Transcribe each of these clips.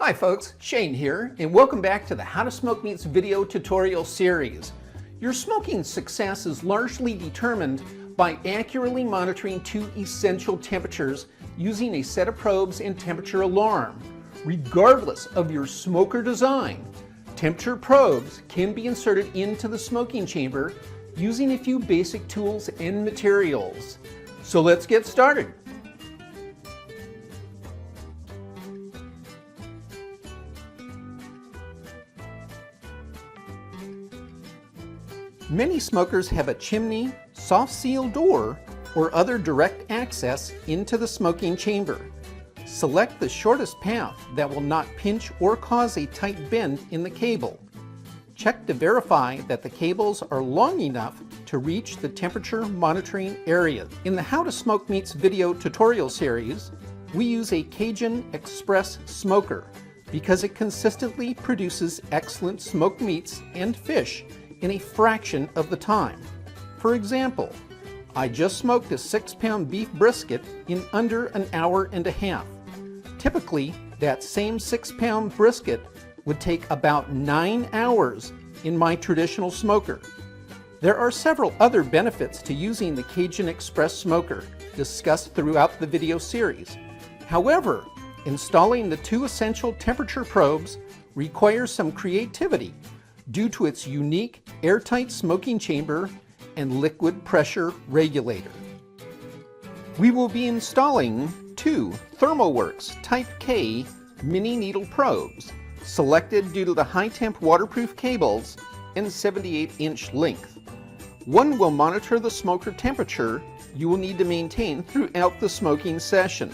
Hi folks, Shane here, and welcome back to the How to Smoke Meats video tutorial series. Your smoking success is largely determined by accurately monitoring two essential temperatures using a set of probes and temperature alarm. Regardless of your smoker design, temperature probes can be inserted into the smoking chamber using a few basic tools and materials. So let's get started. Many smokers have a chimney, soft seal door, or other direct access into the smoking chamber. Select the shortest path that will not pinch or cause a tight bend in the cable. Check to verify that the cables are long enough to reach the temperature monitoring area. In the How to Smoke Meats video tutorial series, we use a Cajun Express smoker because it consistently produces excellent smoked meats and fish in a fraction of the time. For example, I just smoked a 6-pound beef brisket in under an hour and a half. Typically, that same 6-pound brisket would take about 9 hours in my traditional smoker. There are several other benefits to using the Cajun Express smoker discussed throughout the video series. However, installing the two essential temperature probes requires some creativity due to its unique airtight smoking chamber and liquid pressure regulator. We will be installing two ThermoWorks Type K mini needle probes, selected due to the high temp waterproof cables and 78-inch length. One will monitor the smoker temperature you will need to maintain throughout the smoking session,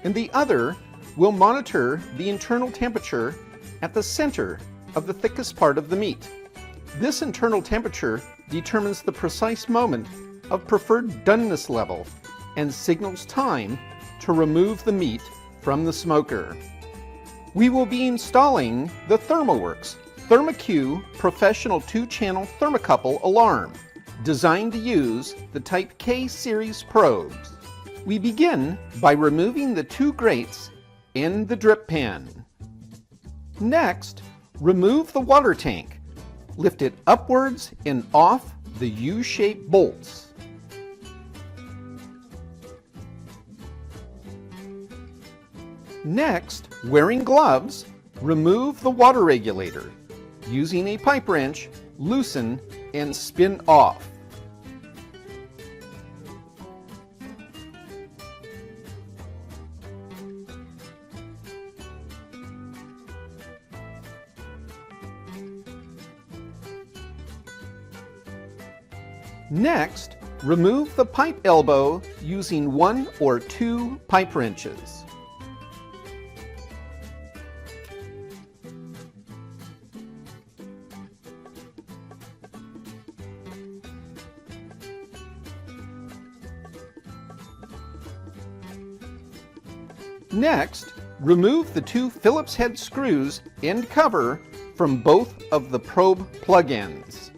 and the other will monitor the internal temperature at the center of the thickest part of the meat. This internal temperature determines the precise moment of preferred doneness level and signals time to remove the meat from the smoker. We will be installing the ThermoWorks ThermoQ Professional 2-channel thermocouple alarm, designed to use the Type K series probes. We begin by removing the two grates and the drip pan. Next, remove the water tank. Lift it upwards and off the U-shaped bolts. Next, wearing gloves, remove the water regulator. Using a pipe wrench, loosen and spin off. Next, remove the pipe elbow using 1 or 2 pipe wrenches. Next, remove the 2 Phillips head screws and cover from both of the probe plug ends.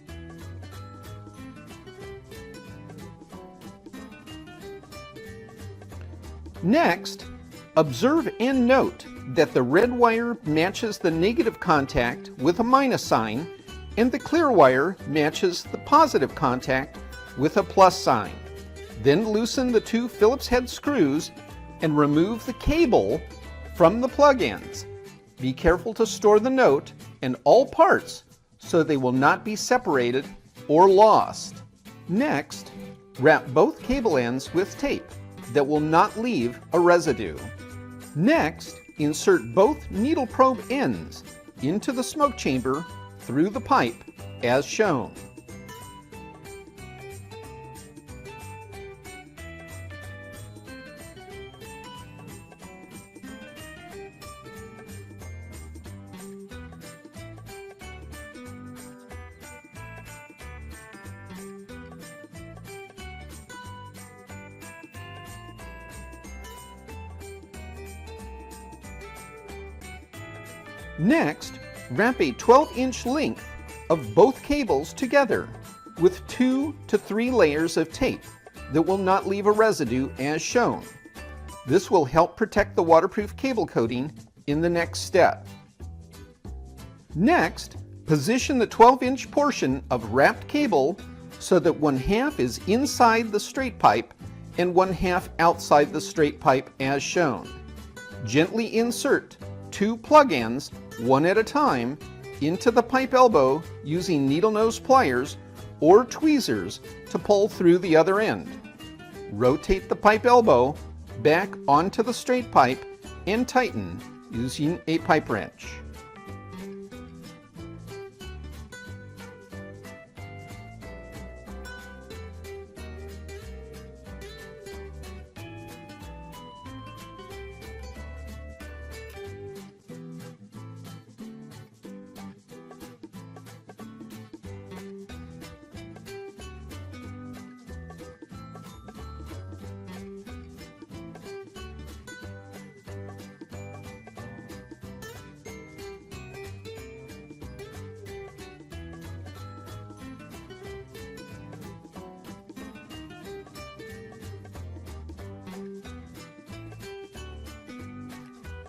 Next, observe and note that the red wire matches the negative contact with a minus sign and the clear wire matches the positive contact with a plus sign. Then loosen the 2 Phillips head screws and remove the cable from the plug ends. Be careful to store the note and all parts so they will not be separated or lost. Next, wrap both cable ends with tape that will not leave a residue. Next, insert both needle probe ends into the smoke chamber through the pipe as shown. Next, wrap a 12-inch length of both cables together with 2 to 3 layers of tape that will not leave a residue as shown. This will help protect the waterproof cable coating in the next step. Next, position the 12-inch portion of wrapped cable so that 1/2 is inside the straight pipe and 1/2 outside the straight pipe as shown. Gently insert 2 plug ends, one at a time, into the pipe elbow using needle nose pliers or tweezers to pull through the other end. Rotate the pipe elbow back onto the straight pipe and tighten using a pipe wrench.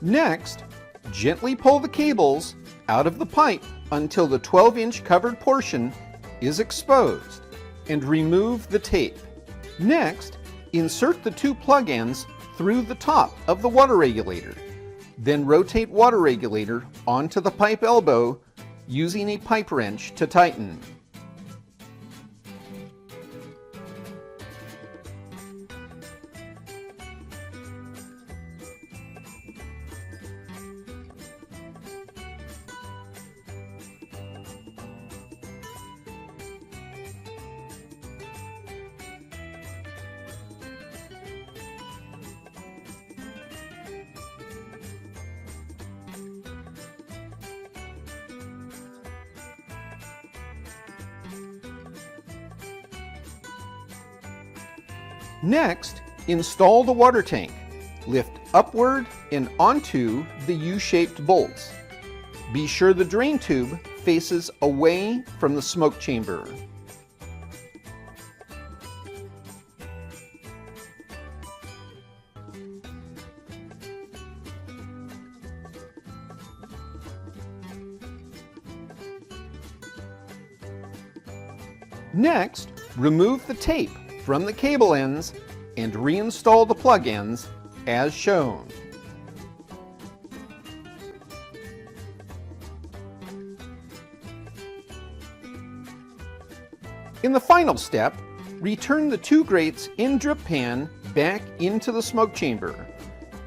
Next, gently pull the cables out of the pipe until the 12-inch covered portion is exposed and remove the tape. Next, insert the 2 plug ends through the top of the water regulator. Then rotate water regulator onto the pipe elbow using a pipe wrench to tighten. Next, install the water tank. Lift upward and onto the U-shaped bolts. Be sure the drain tube faces away from the smoke chamber. Next, remove the tape from the cable ends and reinstall the plug ends as shown. In the final step, return the 2 grates in drip pan back into the smoke chamber.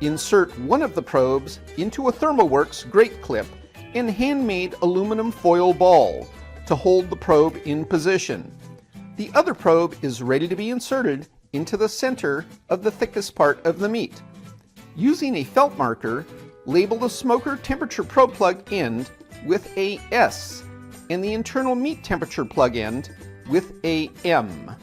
Insert one of the probes into a ThermoWorks grate clip and handmade aluminum foil ball to hold the probe in position. The other probe is ready to be inserted into the center of the thickest part of the meat. Using a felt marker, label the smoker temperature probe plug end with a S and the internal meat temperature plug end with a M.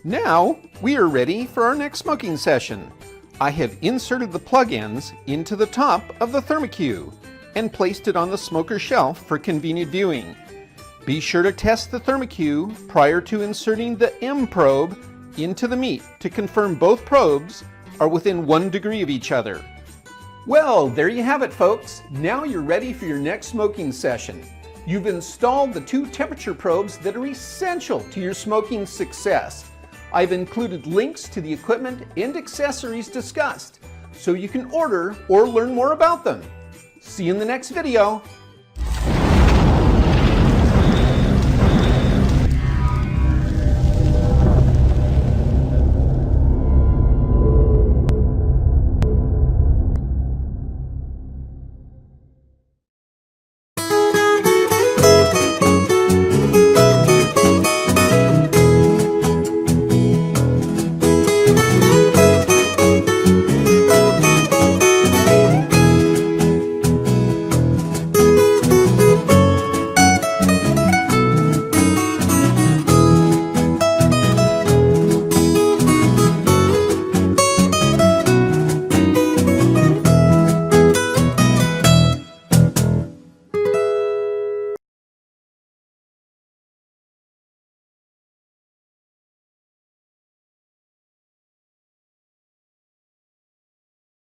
Now we are ready for our next smoking session. I have inserted the plug ends into the top of the thermocue and placed it on the smoker shelf for convenient viewing. Be sure to test the thermocue prior to inserting the M probe into the meat to confirm both probes are within 1 degree of each other. Well, there you have it, folks. Now you're ready for your next smoking session. You've installed the 2 temperature probes that are essential to your smoking success. I've included links to the equipment and accessories discussed, so you can order or learn more about them. See you in the next video.